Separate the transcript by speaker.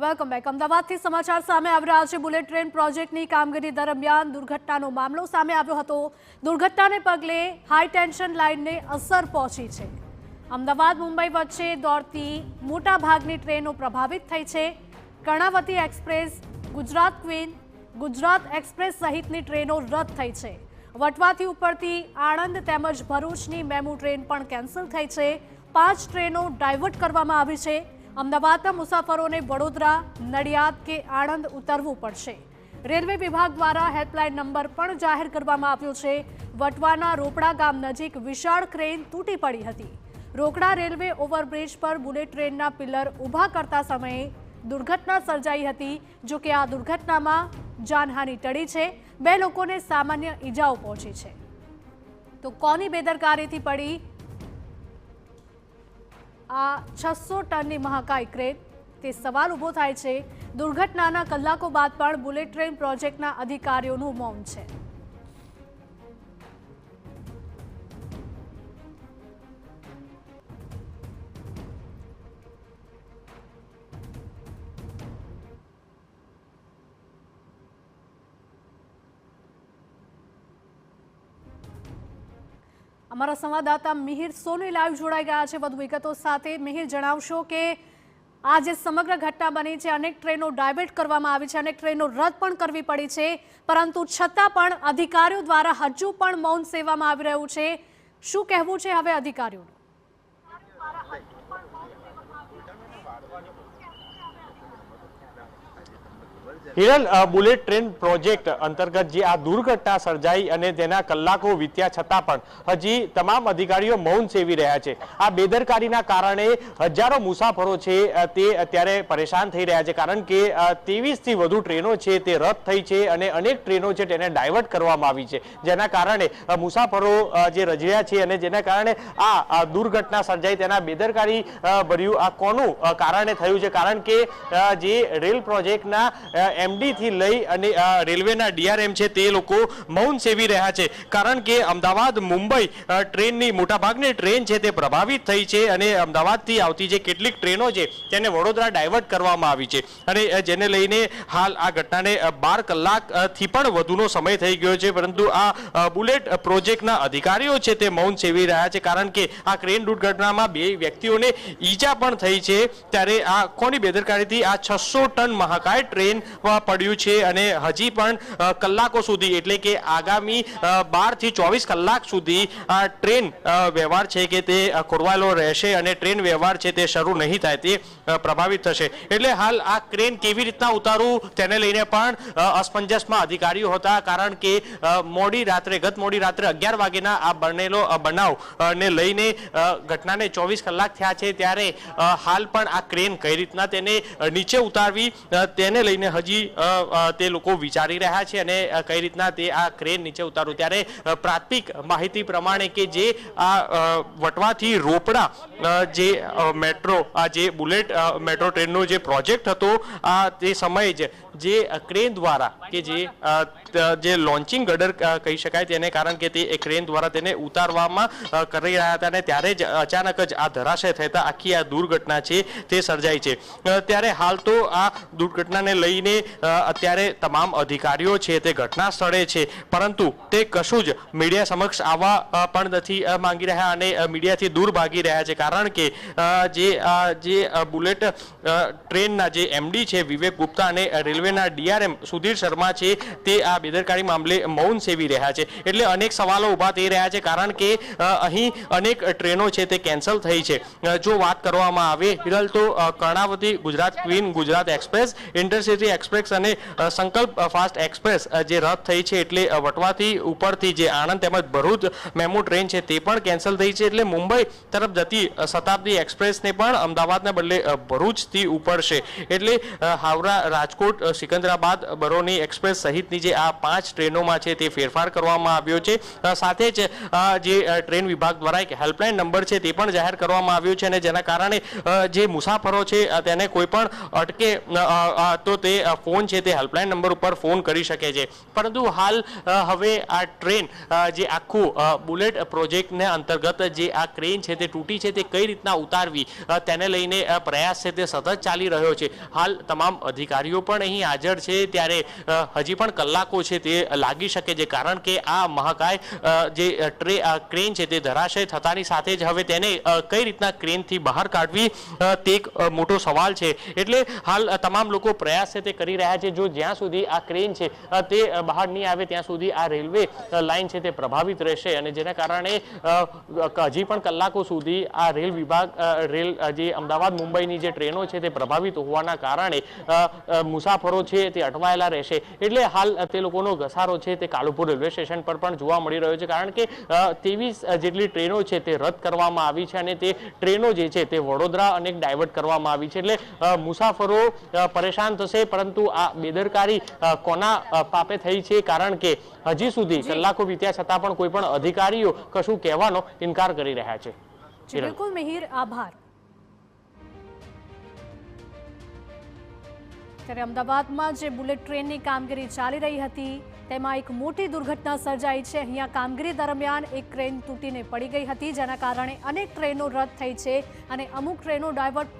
Speaker 1: Welcome back. અમદાવાદથી સમાચાર સામે આવી રહ્યા છે। બુલેટ ટ્રેન પ્રોજેક્ટની કામગીરી દરમિયાન દુર્ઘટનાનો મામલો સામે આવ્યો હતો। દુર્ઘટનાને પગલે હાઈ ટેન્શન લાઇનને અસર પહોંચી છે। અમદાવાદ મુંબઈ વચ્ચે દોડતી મોટાભાગની ટ્રેનો પ્રભાવિત થઈ છે। Karnavati express, Gujarat queen, Gujarat express સહિતની ટ્રેનો રદ થઈ છે। વટવાથી ઉપરથી આણંદ તેમજ ભરૂચની મેમુ ટ્રેન પણ કેન્સલ થઈ છે। 5 ટ્રેનો ડાયવર્ટ કરવામાં આવી છે। અમદાવાદના મુસાફરોને વડોદરા, નડિયાદ કે આણંદ ઉતરવું પડશે। રેલવે વિભાગ દ્વારા હેલ્પલાઇન નંબર પણ જાહેર કરવામાં આવ્યો છે। વટવાના રોપડા ગામ નજીક વિશાળ ક્રેન તૂટી પડી હતી। રોકડા રેલવે ઓવરબ્રિજ પર બુલેટ ટ્રેનના પિલર ઊભા કરતા સમયે દુર્ઘટના સર્જાઈ હતી। જો કે આ દુર્ઘટનામાં જાનહાનિ ટળી છે। 2 લોકોને સામાન્ય ઈજાઓ પહોંચી છે। તો કોની બેદરકારીથી પડી આ 600 ટનની મહાકાય ક્રેન, તે સવાલ ઊભો થાય છે। દુર્ઘટનાના કલાકો બાદ પણ બુલેટ ટ્રેન પ્રોજેક્ટના અધિકારીઓનું મૌન છે। અમારા સંવાદદાતા મિહિર સોની લાઈવ જોડાઈ ગયા છે વધુ વિગતો સાથે। મિહિર, જણાવશો કે આ જે સમગ્ર ઘટના બની છે, અનેક ટ્રેનો ડાયવર્ટ કરવામાં આવી છે, અનેક ટ્રેનો રદ પણ કરવી પડી છે, પરંતુ છતાં પણ અધિકારીઓ દ્વારા હજુ પણ મૌન સેવવામાં આવી રહ્યું છે। શું કહેવું છે હવે અધિકારીઓનું?
Speaker 2: હિરલ, બુલેટ ટ્રેન પ્રોજેક્ટ અંતર્ગત જે આ દુર્ઘટના સર્જાઈ અને તેના કલાકો વીત્યા છતાં પણ હજી તમામ અધિકારીઓ મૌન સેવી રહ્યા છે। આ બેદરકારીના કારણે હજારો મુસાફરો છે તે અત્યારે પરેશાન થઈ રહ્યા છે, કારણ કે 23થી વધુ ટ્રેનો છે તે રદ થઈ છે અને અનેક ટ્રેનો છે તેને ડાયવર્ટ કરવામાં આવી છે, જેના કારણે મુસાફરો જે રજડ્યા છે અને જેના કારણે આ દુર્ઘટના સર્જાઈ। તેના બેદરકારી ભર્યું આ કોનું કારણે થયું છે? કારણ કે જે રેલ પ્રોજેક્ટના એમડી થી લઈ અને રેલવેના ડીઆરએમ છે તે લોકો મૌન સેવી રહ્યા છે, કારણ કે અમદાવાદ મુંબઈ ટ્રેનની મોટાભાગની ટ્રેન છે તે પ્રભાવિત થઈ છે અને અમદાવાદથી આવતી જે કેટલીક ટ્રેનો છે તેને વડોદરા ડાયવર્ટ કરવામાં આવી છે અને જેને લઈને હાલ આ ઘટનાને 12 કલાકથી પણ વધુનો સમય થઈ ગયો છે। પરંતુ આ બુલેટ પ્રોજેક્ટના અધિકારીઓ છે તે મૌન સેવી રહ્યા છે, કારણ કે આ ક્રેન દુર્ઘટનામાં 2 વ્યક્તિઓને ઈજા પણ થઈ છે। ત્યારે આ કોની બેદરકારીથી આ 600 ટન મહાકાય ટ્રેન પડ્યું છે અને હજી પણ કલાકો સુધી, એટલે કે આગામી 12 થી 24 કલાક સુધી આ ટ્રેન વ્યવહાર છે કે તે ખોરવાયેલો રહેશે અને ટ્રેન વ્યવહાર છે તે શરૂ નહીં થાય, તે પ્રભાવિત થશે। એટલે હાલ આ ક્રેન કેવી રીતના ઉતારવું તેને લઈને પણ અસમંજસમાં અધિકારીઓ હતા, કારણ કે ગત મોડી રાત્રે 11 વાગ્યાના આ બનેલો બનાવ ને લઈને ઘટનાને 24 કલાક થયા છે। ત્યારે હાલ પણ આ ક્રેન કઈ રીતના તેને નીચે ઉતારવી તેને લઈને હજી તે લોકો વિચારી રહ્યા છે અને કઈ રીતના તે આ ક્રેન નીચે ઉતારવું। ત્યારે પ્રાથમિક માહિતી પ્રમાણે કે જે આ વટવાથી રોપડા જે મેટ્રો આ જે બુલેટ મેટ્રો ટ્રેનનો જે પ્રોજેક્ટ હતો આ તે સમયે જ જે ક્રેન દ્વારા કે જે લોન્ચિંગ ગડર કહી શકાય તેને, કારણ કે તે ક્રેન દ્વારા તેને ઉતારવામાં કરી રહ્યા હતા અને ત્યારે જ અચાનક જ આ ધરાશય થતા આખી આ દુર્ઘટના છે તે સર્જાઈ છે। ત્યારે હાલ તો આ દુર્ઘટનાને લઈને અત્યારે તમામ અધિકારીઓ છે તે ઘટના સ્થળે છે, પરંતુ તે કશું જ મીડિયા સમક્ષ આવવા પણ નથી માંગી રહ્યા અને મીડિયાથી દૂર ભાગી રહ્યા છે, કારણ કે જે બુલેટ ટ્રેનના જે એમડી છે વિવેક ગુપ્તા અને રેલવેના ડીઆરએમ સુધીર શર્મા છે તે આ બેદરકારી મામલે મૌન સેવી રહ્યા છે। એટલે અનેક સવાલો ઊભા થઈ રહ્યા છે, કારણ કે અહીં અનેક ટ્રેનો છે તે કેન્સલ થઈ છે। જો વાત કરવામાં આવે હિરલ, તો Karnavati, Gujarat queen, Gujarat express, intercity express અને સંકલ્પ ફાસ્ટ એક્સપ્રેસ જે રદ થઈ છે, એટલે વટવાથી ઉપરથી જે આણંદ તેમજ ભરૂચ મેમુ ટ્રેન છે તે પણ કેન્સલ થઈ છે। એટલે મુંબઈ તરફ જતી શતાબ્દી એક્સપ્રેસને પણ અમદાવાદના બદલે ભરૂચથી ઉપડશે। એટલે હાવડા, રાજકોટ, સિકંદરાબાદ, બરોની એક્સપ્રેસ સહિતની જે આ 5 ટ્રેનોમાં છે તે ફેરફાર કરવામાં આવ્યો છે। સાથે જ જે ટ્રેન વિભાગ દ્વારા એક હેલ્પલાઇન નંબર છે તે પણ જાહેર કરવામાં આવ્યો છે અને જેના કારણે જે મુસાફરો છે તેને કોઈ પણ અટકે તો તે ફોન છે તે હેલ્પલાઇન નંબર ઉપર ફોન કરી શકે છે. પરંતુ હાલ હવે આ ટ્રેન જે આખું બુલેટ પ્રોજેક્ટને અંતર્ગત જે આ ક્રેન છે તે તૂટી છે તે કઈ રીતના ઉતારવી તેને લઈને પ્રયાસ છે તે સતત ચાલી રહ્યો છે. હાલ તમામ અધિકારીઓ પણ અહીં હાજર છે, ત્યારે હજી પણ કલાકો છે તે લાગી શકે છે, કારણ કે આ મહાકાય જે ક્રેન છે તે ધરાશય થતાની સાથે જ હવે તેને કઈ રીતના ક્રેનથી બહાર કાઢવી તે એક મોટો સવાલ છે. એટલે હાલ તમામ લોકો પ્રયાસ છે તે કરી રહ્યા છે. જો જ્યાં સુધી આ ક્રેન છે તે બહાર નહીં આવે ત્યાં સુધી આ રેલવે લાઇન છે તે પ્રભાવિત રહેશે, અને જેના કારણે હજી પણ કલાકો સુધી આ રેલ વિભાગ જે અમદાવાદ મુંબઈની જે ટ્રેનો છે તે પ્રભાવિત હોવાના કારણે મુસાફરો છે તે અટવાયેલા રહેશે. એટલે હાલ તે લોકોનો ઘસારો છે તે કાલુપુર રેલવે સ્ટેશન પર પણ જોવા મળી રહ્યો છે, કારણ કે 23 જેટલી ટ્રેનો છે તે રદ કરવામાં આવી છે, અને તે ટ્રેનો જે છે તે વડોદરા અને ડાયવર્ટ કરવામાં આવી છે. એટલે મુસાફરો પરેશાન થશે, પરંતુ આ બેદરકારી કોના પાપે થઈ છે, કારણ કે હજી સુધી કલાકો વીત્યા છતાં પણ કોઈ પણ અધિકારીઓ કશું કહેવાનો ઇનકાર કરી રહ્યા છે.
Speaker 1: બિલકુલ મિહિર, આભાર. ત્યારે અમદાવાદમાં જે બુલેટ ટ્રેનની કામગીરી ચાલી રહી હતી તેમાં એક મોટી દુર્ઘટના સર્જાઈ છે. અહીંયા કામગીરી દરમિયાન એક ક્રેન તૂટીને પડી ગઈ હતી, જેના કારણે અનેક ટ્રેનો રદ થઈ છે અને અમુક ટ્રેનો ડાયવર્ટ પણ